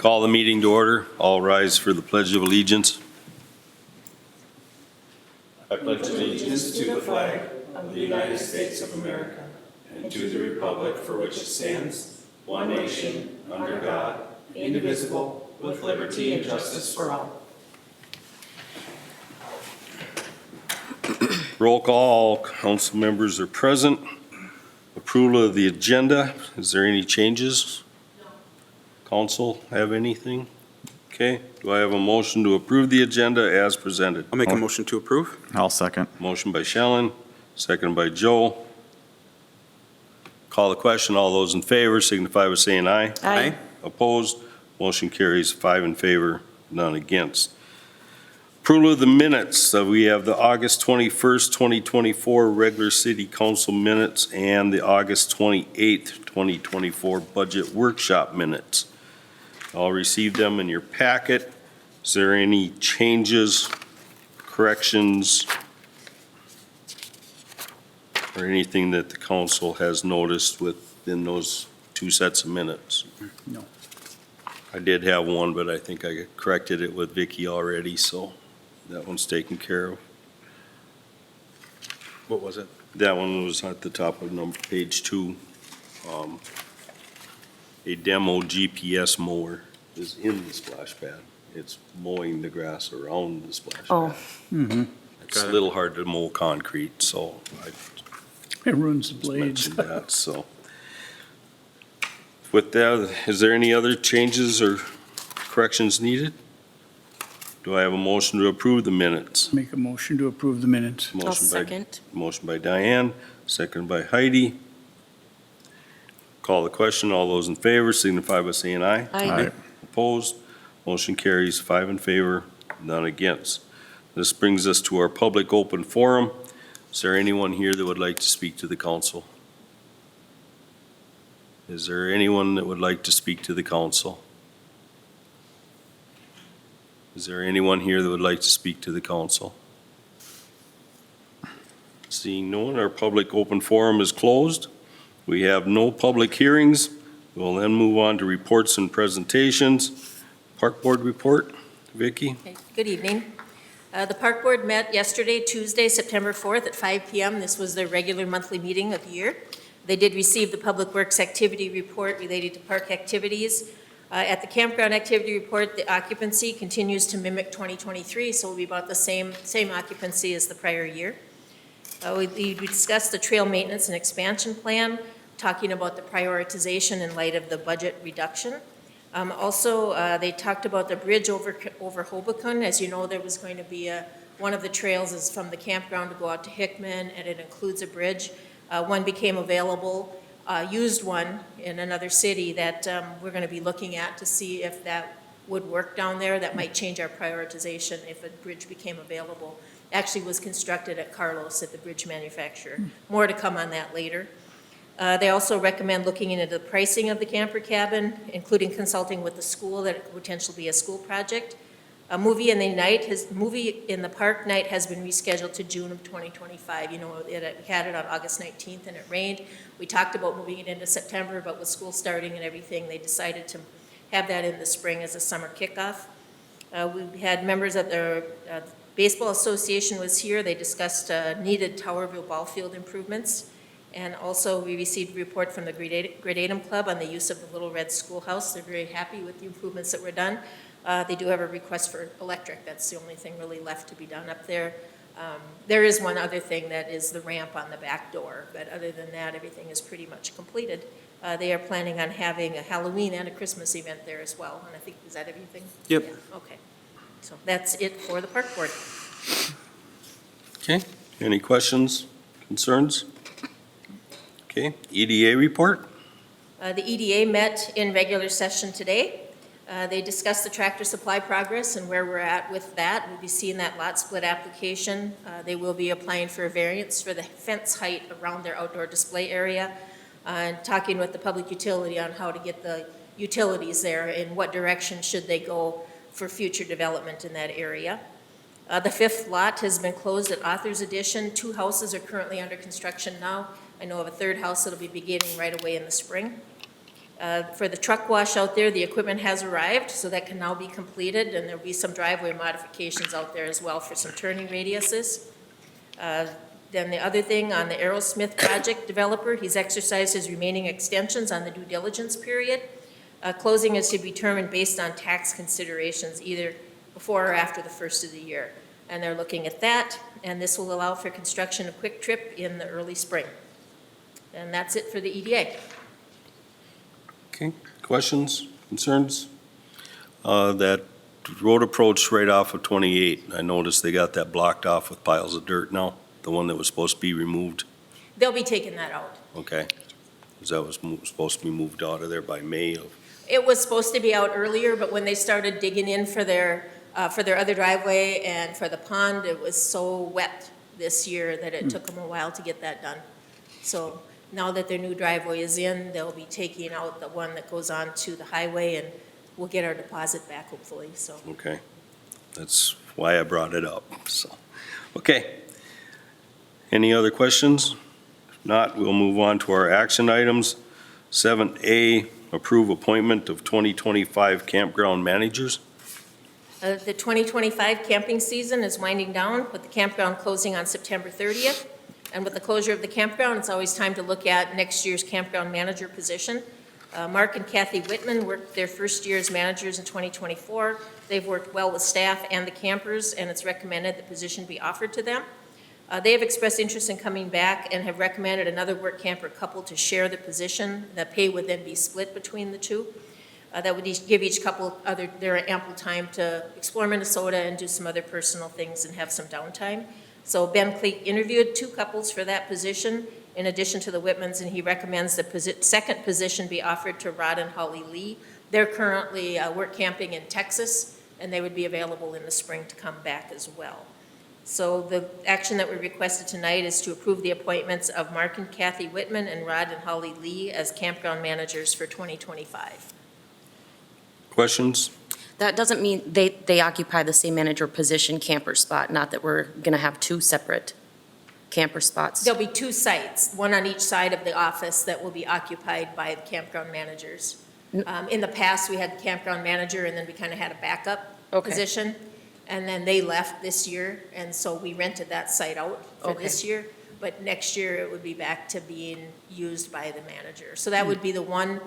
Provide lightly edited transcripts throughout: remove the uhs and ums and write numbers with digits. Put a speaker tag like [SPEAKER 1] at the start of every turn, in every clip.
[SPEAKER 1] Call the meeting to order. All rise for the Pledge of Allegiance. I pledge allegiance to the flag of the United States of America and to the republic for which it stands, one nation, under God, indivisible, with liberty and justice for all. Roll call. All council members are present. Approval of the agenda. Is there any changes? No. Council have anything? Okay. Do I have a motion to approve the agenda as presented?
[SPEAKER 2] I'll make a motion to approve.
[SPEAKER 3] I'll second.
[SPEAKER 1] Motion by Shellen, second by Joe. Call the question. All those in favor signify by saying aye.
[SPEAKER 2] Aye.
[SPEAKER 1] Opposed? Motion carries 5 in favor, none against. Approval of the minutes. We have the August 21st, 2024 regular city council minutes and the August 28th, 2024 budget workshop minutes. I'll receive them in your packet. Is there any changes, corrections, or anything that the council has noticed within those two sets of minutes?
[SPEAKER 3] No.
[SPEAKER 1] I did have one, but I think I corrected it with Vicky already, so that one's taken care of.
[SPEAKER 2] What was it?
[SPEAKER 1] That one was at the top of page 2. A demo GPS mower is in the splash pad. It's mowing the grass around the splash pad.
[SPEAKER 3] Mm-hmm.
[SPEAKER 1] It's
[SPEAKER 2] Got
[SPEAKER 1] a
[SPEAKER 2] it.
[SPEAKER 1] little hard to mow concrete, so I
[SPEAKER 3] It ruins the
[SPEAKER 1] just
[SPEAKER 3] blades.
[SPEAKER 1] mentioned that, so. With that, is there any other changes or corrections needed? Do I have a motion to approve the minutes?
[SPEAKER 3] Make a motion to approve the minutes.
[SPEAKER 4] I'll
[SPEAKER 1] Motion by
[SPEAKER 4] second.
[SPEAKER 1] Motion by Diane, second by Heidi. Call the question. All those in favor signify by saying aye.
[SPEAKER 4] Aye.
[SPEAKER 1] Opposed? Motion carries 5 in favor, none against. This brings us to our public open forum. Is there anyone here that would like to speak to the council? Is there anyone that would like to speak to the council? Is there anyone here that would like to speak to the council? Seeing no one, our public open forum is closed. We have no public hearings. We'll then move on to reports and presentations. Park Board report, Vicky?
[SPEAKER 4] Okay, good evening. The Park Board met yesterday, Tuesday, September 4th at 5 p.m. This was their regular monthly meeting of the year. They did receive the Public Works activity report related to park activities. At the campground activity report, the occupancy continues to mimic 2023, so it'll be about the same occupancy as the prior year. We discussed the trail maintenance and expansion plan, talking about the prioritization in light of the budget reduction. Also, they talked about the bridge over Hoboken. As you know, there was going to be one of the trails is from the campground to go out to Hickman, and it includes a bridge. One became available, used one in another city that we're going to be looking at to see if that would work down there. That might change our prioritization if a bridge became available. Actually was constructed at Carlos at the bridge manufacturer. More to come on that later. They also recommend looking into the pricing of the camper cabin, including consulting with the school that it could potentially be a school project. A movie in the park night has been rescheduled to June of 2025. You know, we had it on August 19th and it rained. We talked about moving it into September, but with school starting and everything, they decided to have that in the spring as a summer kickoff. We had members of the Baseball Association was here. They discussed needed Towerville ball field improvements. And also we received a report from the Gradatum Club on the use of the Little Red Schoolhouse. They're very happy with the improvements that were done. They do have a request for electric. That's the only thing really left to be done up there. There is one other thing that is the ramp on the back door, but other than that, everything is pretty much completed. They are planning on having a Halloween and a Christmas event there as well. And I think, is that everything?
[SPEAKER 2] Yep.
[SPEAKER 4] Yeah, okay. So that's it for the Park Board.
[SPEAKER 1] Okay, any questions, concerns? Okay, EDA report?
[SPEAKER 4] The EDA met in regular session today. They discussed the tractor supply progress and where we're at with that. We'll be seeing that lot split application. They will be applying for a variance for the fence height around their outdoor display area and talking with the public utility on how to get the utilities there and what direction should they go for future development in that area. The fifth lot has been closed at Author's Edition. 2 houses are currently under construction now. I know of a third house that'll be beginning right away in the spring. For the truck wash out there, the equipment has arrived, so that can now be completed, and there'll be some driveway modifications out there as well for some turning radiuses. Then the other thing, on the Aerosmith project developer, he's exercised his remaining extensions on the due diligence period. Closing is to be determined based on tax considerations, either before or after the first of the year. And they're looking at that, and this will allow for construction of Quick Trip in the early spring. And that's it for the EDA.
[SPEAKER 1] Okay, questions, concerns? That road approach right off of 28, I noticed they got that blocked off with piles of dirt now, the one that was supposed to be removed,
[SPEAKER 4] They'll be taking that out.
[SPEAKER 1] okay? Because that was supposed to be moved out of there by May of,
[SPEAKER 4] It was supposed to be out earlier, but when they started digging in for their other driveway and for the pond, it was so wet this year that it took them a while to get that done. So now that their new driveway is in, they'll be taking out the one that goes on to the highway, and we'll get our deposit back hopefully, so.
[SPEAKER 1] okay? That's why I brought it up, so, okay. Any other questions? If not, we'll move on to our action items. 7A, approve appointment of 2025 campground managers.
[SPEAKER 4] The 2025 camping season is winding down, with the campground closing on September 30th. And with the closure of the campground, it's always time to look at next year's campground manager position. Mark and Kathy Whitman worked their first year as managers in 2024. They've worked well with staff and the campers, and it's recommended the position be offered to them. They have expressed interest in coming back and have recommended another work camper couple to share the position. The pay would then be split between the two. That would give each couple their ample time to explore Minnesota and do some other personal things and have some downtime. So Ben Cleek interviewed two couples for that position in addition to the Whitmans, and he recommends the second position be offered to Rod and Holly Lee. They're currently work camping in Texas, and they would be available in the spring to come back as well. So the action that we requested tonight is to approve the appointments of Mark and Kathy Whitman and Rod and Holly Lee as campground managers for 2025.
[SPEAKER 1] Questions?
[SPEAKER 2] That doesn't mean they occupy the same manager position camper spot, not that we're going to have two separate camper spots.
[SPEAKER 4] There'll be two sites, one on each side of the office that will be occupied by the campground managers. In the past, we had the campground manager, and then we kind of had a backup position. And then they left this year, and so we rented that site out for this year. But next year, it would be back to being used by the manager. So that would be the one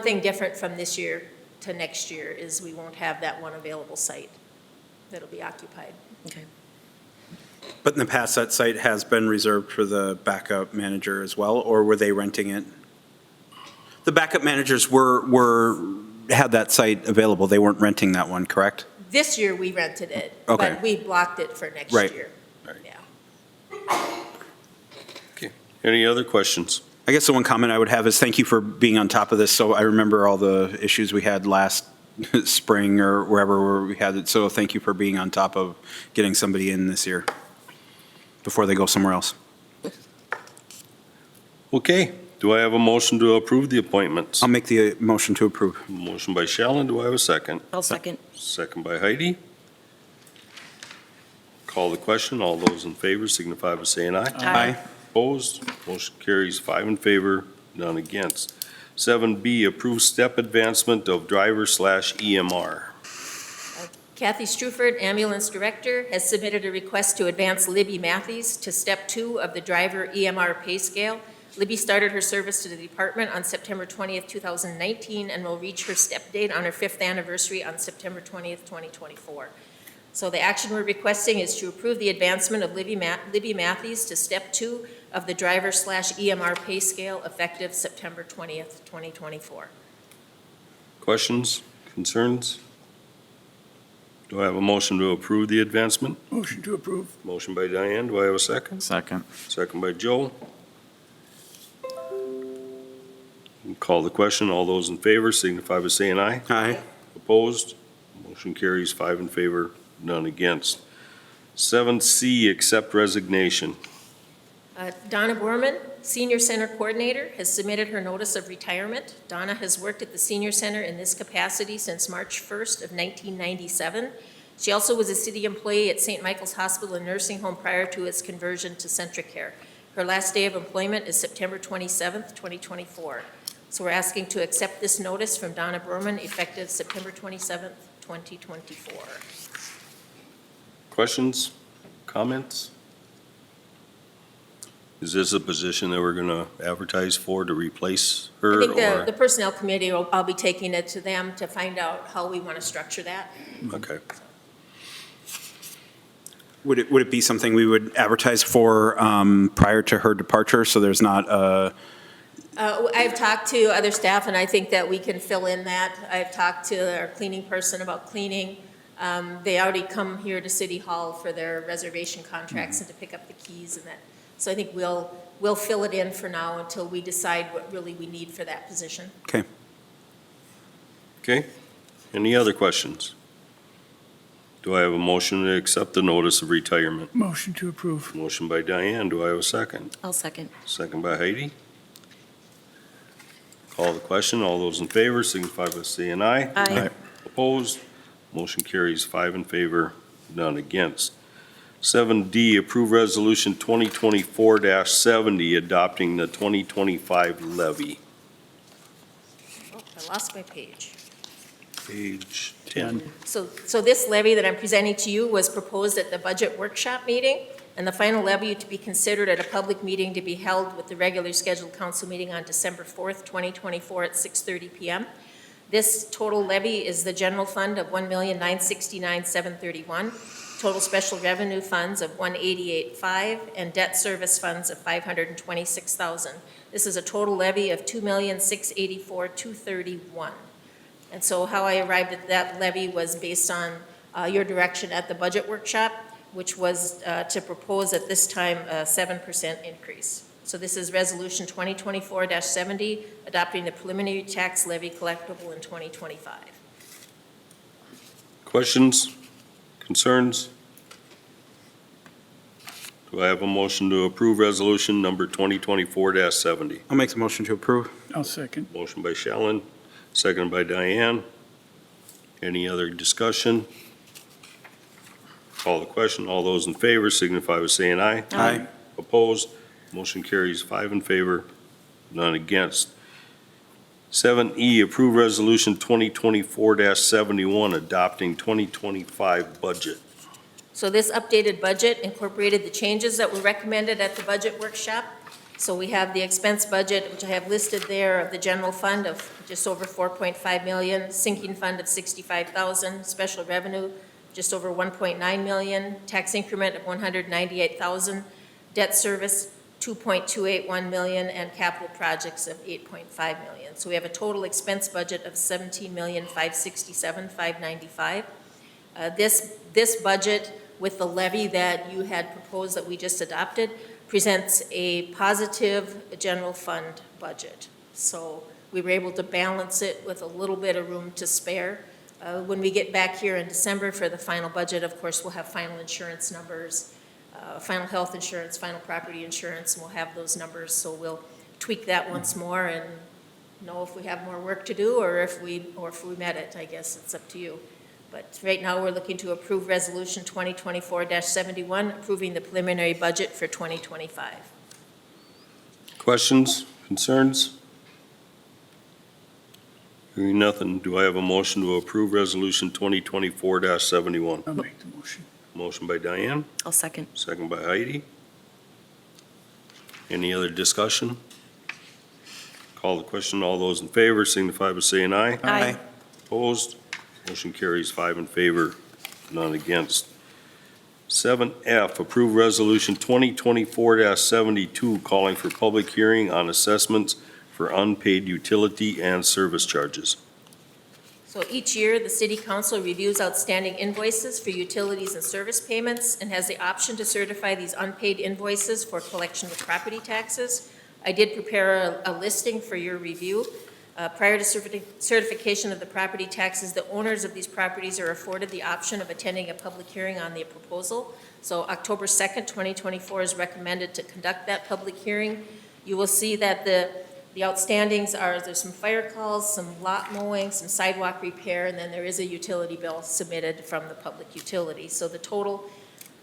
[SPEAKER 4] thing different from this year to next year is we won't have that one available site that'll be occupied.
[SPEAKER 2] Okay.
[SPEAKER 5] But in the past, that site has been reserved for the backup manager as well, or were they renting it? The backup managers had that site available. They weren't renting that one, correct?
[SPEAKER 4] This year, we rented it,
[SPEAKER 5] Okay.
[SPEAKER 4] but we blocked it for next
[SPEAKER 5] Right.
[SPEAKER 4] year.
[SPEAKER 1] Right.
[SPEAKER 4] Yeah.
[SPEAKER 1] Okay. Any other questions?
[SPEAKER 5] I guess the one comment I would have is thank you for being on top of this. So I remember all the issues we had last spring or wherever where we had it. So thank you for being on top of getting somebody in this year before they go somewhere else.
[SPEAKER 1] Okay, do I have a motion to approve the appointments?
[SPEAKER 5] I'll make the motion to approve.
[SPEAKER 1] Motion by Shallon, do I have a second?
[SPEAKER 2] I'll second.
[SPEAKER 1] Second by Heidi. Call the question, all those in favor signify by saying aye.
[SPEAKER 5] Aye.
[SPEAKER 1] Opposed, motion carries 5 in favor, none against. 7B, approve step advancement of driver/EMR.
[SPEAKER 4] Kathy Struford, ambulance director, has submitted a request to advance Libby Matthews to step 2 of the driver EMR pay scale. Libby started her service to the department on September 20th, 2019, and will reach her step date on her 5th anniversary on September 20th, 2024. So the action we're requesting is to approve the advancement of Libby Matthews to step 2 of the driver/EMR pay scale effective September 20th, 2024.
[SPEAKER 1] Questions, concerns? Do I have a motion to approve the advancement?
[SPEAKER 3] Motion to approve.
[SPEAKER 1] Motion by Diane, do I have a second?
[SPEAKER 6] Second.
[SPEAKER 1] Second by Joe. Call the question, all those in favor signify by saying aye.
[SPEAKER 5] Aye.
[SPEAKER 1] Opposed? Motion carries 5 in favor, none against. 7C, accept resignation.
[SPEAKER 4] Donna Borman, Senior Center Coordinator, has submitted her notice of retirement. Donna has worked at the Senior Center in this capacity since March 1st of 1997. She also was a city employee at St. Michael's Hospital and Nursing Home prior to its conversion to Centricare. Her last day of employment is September 27th, 2024. So we're asking to accept this notice from Donna Berman effective September 27th, 2024.
[SPEAKER 1] Questions, comments? Is this a position that we're going to advertise for to replace her?
[SPEAKER 4] I think the
[SPEAKER 1] or
[SPEAKER 4] Personnel Committee, I'll be taking it to them to find out how we want to structure that.
[SPEAKER 1] Okay.
[SPEAKER 5] Would it be something we would advertise for prior to her departure, so there's not a,
[SPEAKER 4] I've talked to other staff, and I think that we can fill in that. I've talked to our cleaning person about cleaning. They already come here to City Hall for their reservation contracts and to pick up the keys and that. So I think we'll fill it in for now until we decide what really we need for that position.
[SPEAKER 5] okay.
[SPEAKER 1] Okay. Any other questions? Do I have a motion to accept the notice of retirement?
[SPEAKER 3] Motion to approve.
[SPEAKER 1] Motion by Diane. Do I have a second?
[SPEAKER 2] I'll second.
[SPEAKER 1] Second by Heidi. Call the question. All those in favor signify by saying aye.
[SPEAKER 2] Aye.
[SPEAKER 1] Opposed? Motion carries 5 in favor, none against. 7D, approve resolution 2024-70, adopting the 2025 levy.
[SPEAKER 4] Oh, I lost my page.
[SPEAKER 1] Page 10.
[SPEAKER 4] So this levy that I'm presenting to you was proposed at the budget workshop meeting, and the final levy to be considered at a public meeting to be held with the regular scheduled council meeting on December 4th, 2024 at 6:30 PM. This total levy is the general fund of $1,969,731, total special revenue funds of $188,500, and debt service funds of $526,000. This is a total levy of $2,684,231. And so how I arrived at that levy was based on your direction at the budget workshop, which was to propose at this time a 7% increase. So this is Resolution 2024-70, adopting the preliminary tax levy collectible in 2025.
[SPEAKER 1] Questions, concerns? Do I have a motion to approve resolution number 2024-70?
[SPEAKER 5] I'll make the motion to approve.
[SPEAKER 3] I'll second.
[SPEAKER 1] Motion by Shellen, second by Diane. Any other discussion? Call the question. All those in favor signify by saying aye.
[SPEAKER 5] Aye.
[SPEAKER 1] Opposed? Motion carries 5 in favor, none against. 7E, approve resolution 2024-71, adopting 2025 budget.
[SPEAKER 4] So this updated budget incorporated the changes that were recommended at the budget workshop. So we have the expense budget, which I have listed there, of the general fund of just over 4.5 million, sinking fund of 65,000, special revenue just over 1.9 million, tax increment of 198,000, debt service 2.281 million, and capital projects of 8.5 million. So we have a total expense budget of 17,567,595. This budget, with the levy that you had proposed that we just adopted, presents a positive general fund budget. So we were able to balance it with a little bit of room to spare. When we get back here in December for the final budget, of course, we'll have final insurance numbers, final health insurance, final property insurance, and we'll have those numbers. So we'll tweak that once more and know if we have more work to do or if we met it. I guess it's up to you. But right now, we're looking to approve Resolution 2024-71, approving the preliminary budget for 2025.
[SPEAKER 1] Questions, concerns? Hearing nothing, do I have a motion to approve resolution 2024-71?
[SPEAKER 3] I'll make the motion.
[SPEAKER 1] Motion by Diane,
[SPEAKER 2] I'll second.
[SPEAKER 1] second by Heidi. Any other discussion? Call the question. All those in favor signify by saying aye.
[SPEAKER 2] Aye.
[SPEAKER 1] Opposed? Motion carries 5 in favor, none against. 7F, approve resolution 2024-72, calling for public hearing on assessments for unpaid utility and service charges.
[SPEAKER 4] So each year, the City Council reviews outstanding invoices for utilities and service payments and has the option to certify these unpaid invoices for collection of property taxes. I did prepare a listing for your review. Prior to certification of the property taxes, the owners of these properties are afforded the option of attending a public hearing on the proposal. So October 2nd, 2024 is recommended to conduct that public hearing. You will see that the outstandings are, there's some fire calls, some lot mowing, some sidewalk repair, and then there is a utility bill submitted from the public utility. So the total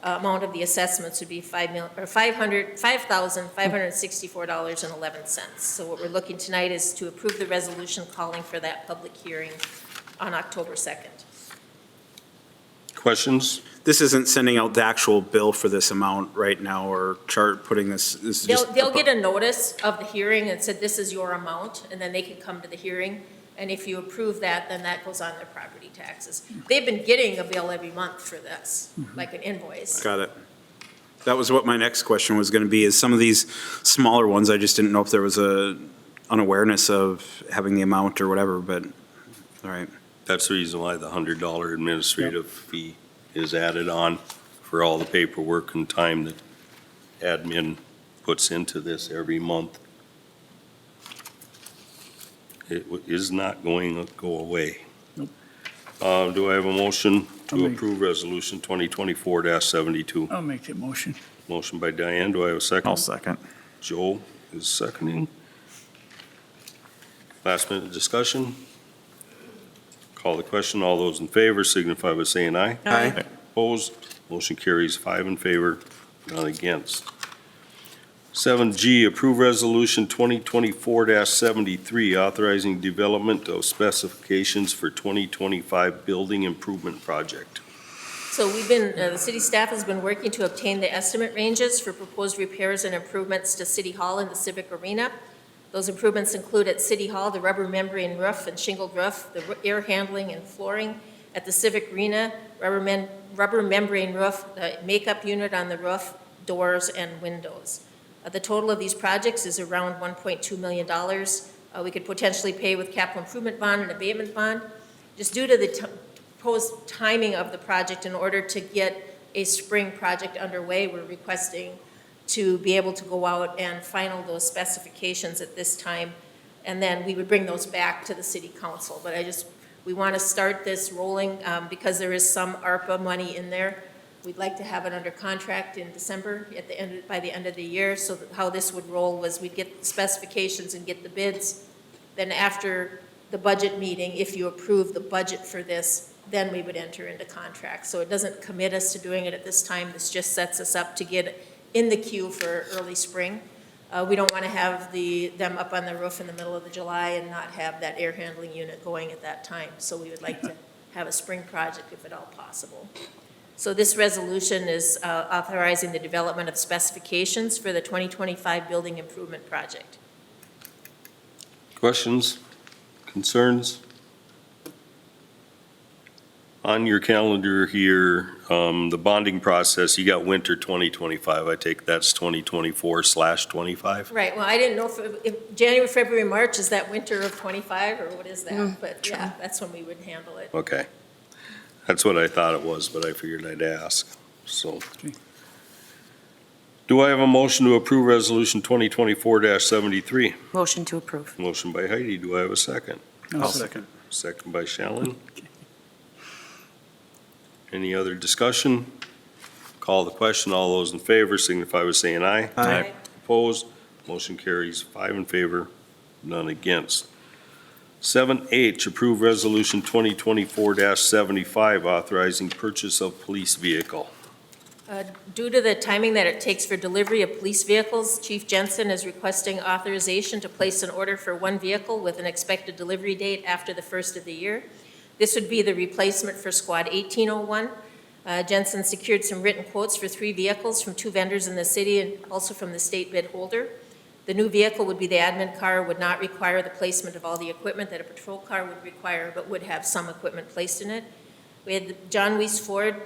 [SPEAKER 4] amount of the assessments would be $5,564.11. So what we're looking tonight is to approve the resolution calling for that public hearing on October 2nd.
[SPEAKER 1] Questions?
[SPEAKER 5] This isn't sending out the actual bill for this amount right now or putting this is just.
[SPEAKER 4] They'll get a notice of the hearing and said, this is your amount, and then they can come to the hearing. And if you approve that, then that goes on their property taxes. They've been getting a bill every month for this, like an invoice.
[SPEAKER 5] Got it. That was what my next question was going to be, is some of these smaller ones, I just didn't know if there was a unawareness of having the amount or whatever, but, all right.
[SPEAKER 1] That's the reason why the $100 administrative fee is added on for all the paperwork and time that admin puts into this every month. It is not going to go away.
[SPEAKER 3] Nope.
[SPEAKER 1] Do I have a motion
[SPEAKER 3] I'll
[SPEAKER 1] to
[SPEAKER 3] make-
[SPEAKER 1] approve Resolution 2024-72?
[SPEAKER 3] I'll make that motion.
[SPEAKER 1] Motion by Diane, do I have a second?
[SPEAKER 6] I'll second.
[SPEAKER 1] Joe is seconding. Last minute discussion. Call the question. All those in favor signify by saying aye.
[SPEAKER 5] Aye.
[SPEAKER 1] Opposed? Motion carries 5 in favor, none against. 7G, approve Resolution 2024-73, authorizing development of specifications for 2025 building improvement project.
[SPEAKER 4] So we've been, the city staff has been working to obtain the estimate ranges for proposed repairs and improvements to City Hall and the Civic Arena. Those improvements include at City Hall, the rubber membrane roof and shingled roof, the air handling and flooring. At the Civic Arena, rubber membrane roof, the makeup unit on the roof, doors, and windows. The total of these projects is around $1.2 million. We could potentially pay with capital improvement bond and abatement bond. Just due to the proposed timing of the project, in order to get a spring project underway, we're requesting to be able to go out and final those specifications at this time, and then we would bring those back to the city council. But we want to start this rolling because there is some ARPA money in there. We'd like to have it under contract in December by the end of the year. So how this would roll was we'd get the specifications and get the bids. Then after the budget meeting, if you approve the budget for this, then we would enter into contract. So it doesn't commit us to doing it at this time. This just sets us up to get in the queue for early spring. We don't want to have them up on the roof in the middle of July and not have that air handling unit going at that time. So we would like to have a spring project if at all possible. So this resolution is authorizing the development of specifications for the 2025 building improvement project.
[SPEAKER 1] Questions? Concerns? On your calendar here, the bonding process, you got winter 2025. I take that's 2024/25?
[SPEAKER 4] Right, well, I didn't know if January, February, March, is that winter of 25 or what is that? But yeah, that's when we would handle it.
[SPEAKER 1] Okay. That's what I thought it was, but I figured I'd ask, so.
[SPEAKER 3] Okay.
[SPEAKER 1] Do I have a motion to approve Resolution 2024-73?
[SPEAKER 2] Motion to approve.
[SPEAKER 1] Motion by Heidi, do I have a second?
[SPEAKER 3] I'll second.
[SPEAKER 1] Second by Shallen. Any other discussion? Call the question. All those in favor signify by saying aye.
[SPEAKER 5] Aye.
[SPEAKER 1] Opposed? Motion carries 5 in favor, none against. 7H, approve Resolution 2024-75, authorizing purchase of police vehicle.
[SPEAKER 4] Due to the timing that it takes for delivery of police vehicles, Chief Jensen is requesting authorization to place an order for one vehicle with an expected delivery date after the first of the year. This would be the replacement for Squad 1801. Jensen secured some written quotes for 3 vehicles from 2 vendors in the city and also from the state bid holder. The new vehicle would be the admin car, would not require the placement of all the equipment that a patrol car would require, but would have some equipment placed in it. We had John Weiss Ford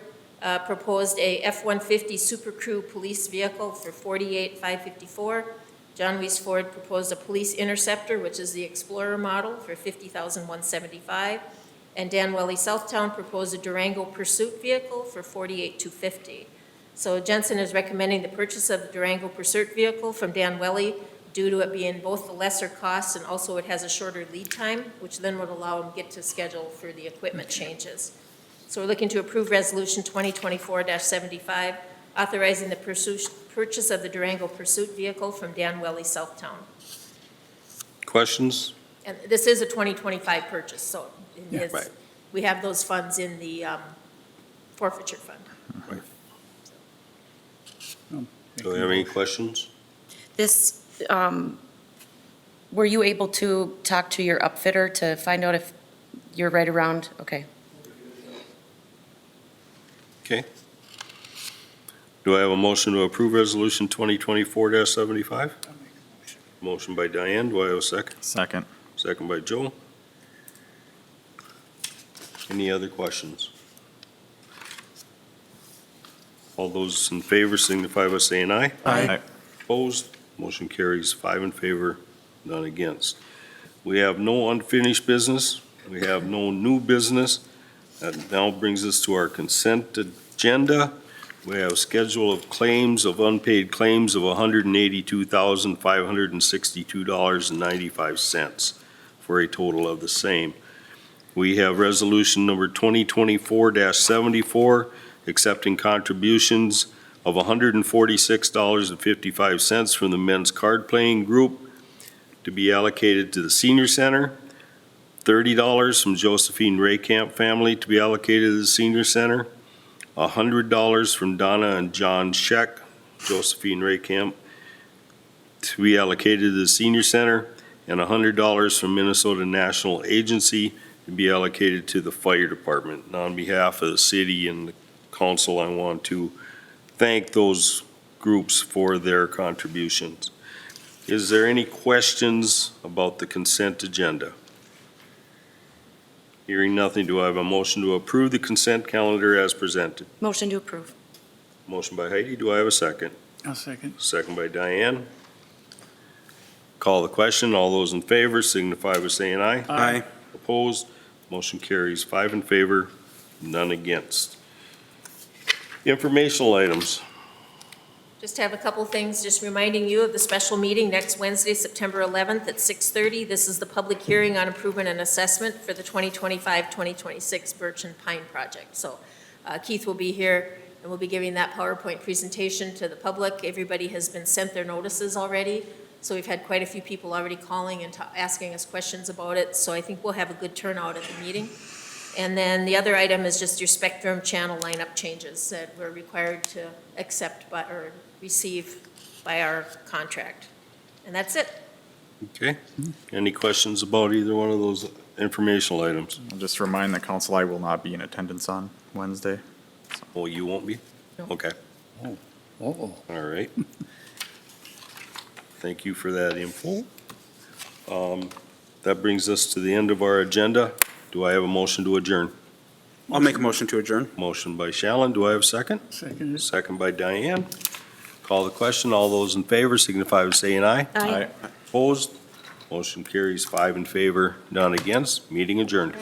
[SPEAKER 4] proposed a F-150 Super Crew police vehicle for $48,554. John Weiss Ford proposed a police interceptor, which is the Explorer model, for $50,175. And Dan Welly Southtown proposed a Durango Pursuit vehicle for $48,250. So Jensen is recommending the purchase of the Durango Pursuit vehicle from Dan Welly due to it being both the lesser cost and also it has a shorter lead time, which then would allow him to get to schedule for the equipment changes. So we're looking to approve Resolution 2024-75, authorizing the purchase of the Durango Pursuit vehicle from Dan Welly Southtown.
[SPEAKER 1] Questions?
[SPEAKER 4] And this is a 2025 purchase, so it is,
[SPEAKER 1] Right.
[SPEAKER 4] we have those funds in the forfeiture fund.
[SPEAKER 1] Do we have any questions?
[SPEAKER 2] This, were you able to talk to your upfitter to find out if you're right around? Okay.
[SPEAKER 1] Okay. Do I have a motion to approve Resolution 2024-75? Motion by Diane, do I have a second?
[SPEAKER 6] Second.
[SPEAKER 1] Second by Joe. Any other questions? All those in favor signify by saying aye.
[SPEAKER 6] Aye.
[SPEAKER 1] Opposed? Motion carries 5 in favor, none against. We have no unfinished business. We have no new business. That now brings us to our consent agenda. We have a schedule of claims, of unpaid claims of $182,562.95 for a total of the same. We have resolution number 2024-74, accepting contributions of $146.55 from the men's card playing group to be allocated to the senior center, $30 from Josephine Raycamp family to be allocated to the senior center, $100 from Donna and John Scheck, Josephine Raycamp, to be allocated to the senior center, and $100 from Minnesota National Agency to be allocated to the fire department. And on behalf of the city and the council, I want to thank those groups for their contributions. Is there any questions about the consent agenda? Hearing nothing, do I have a motion to approve the consent calendar as presented?
[SPEAKER 2] Motion to approve.
[SPEAKER 1] Motion by Heidi, do I have a second?
[SPEAKER 3] I'll second.
[SPEAKER 1] Second by Diane. Call the question, all those in favor signify by saying aye.
[SPEAKER 5] Aye.
[SPEAKER 1] Opposed? Motion carries 5 in favor, none against. Informational items.
[SPEAKER 4] Just have a couple things, just reminding you of the special meeting next Wednesday, September 11th at 6:30. This is the public hearing on improvement and assessment for the 2025-2026 Birch and Pine project. So Keith will be here, and we'll be giving that PowerPoint presentation to the public. Everybody has been sent their notices already, so we've had quite a few people already calling and asking us questions about it. So I think we'll have a good turnout at the meeting. And then the other item is just your spectrum channel lineup changes that we're required to accept by, or receive by our contract. And that's it.
[SPEAKER 1] Okay. Any questions about either one of those informational items?
[SPEAKER 6] I'll just remind the council I will not be in attendance on Wednesday.
[SPEAKER 1] Oh, you won't be?
[SPEAKER 2] No.
[SPEAKER 1] Okay,
[SPEAKER 3] Uh-oh.
[SPEAKER 1] all right. Thank you for that info. That brings us to the end of our agenda. Do I have a motion to adjourn?
[SPEAKER 5] I'll make a motion to adjourn.
[SPEAKER 1] Motion by Shallen, do I have a second?
[SPEAKER 3] Second.
[SPEAKER 1] Second by Diane. Call the question, all those in favor signify by saying aye.
[SPEAKER 2] Aye.
[SPEAKER 1] Opposed? Motion carries 5 in favor, none against. Meeting adjourned.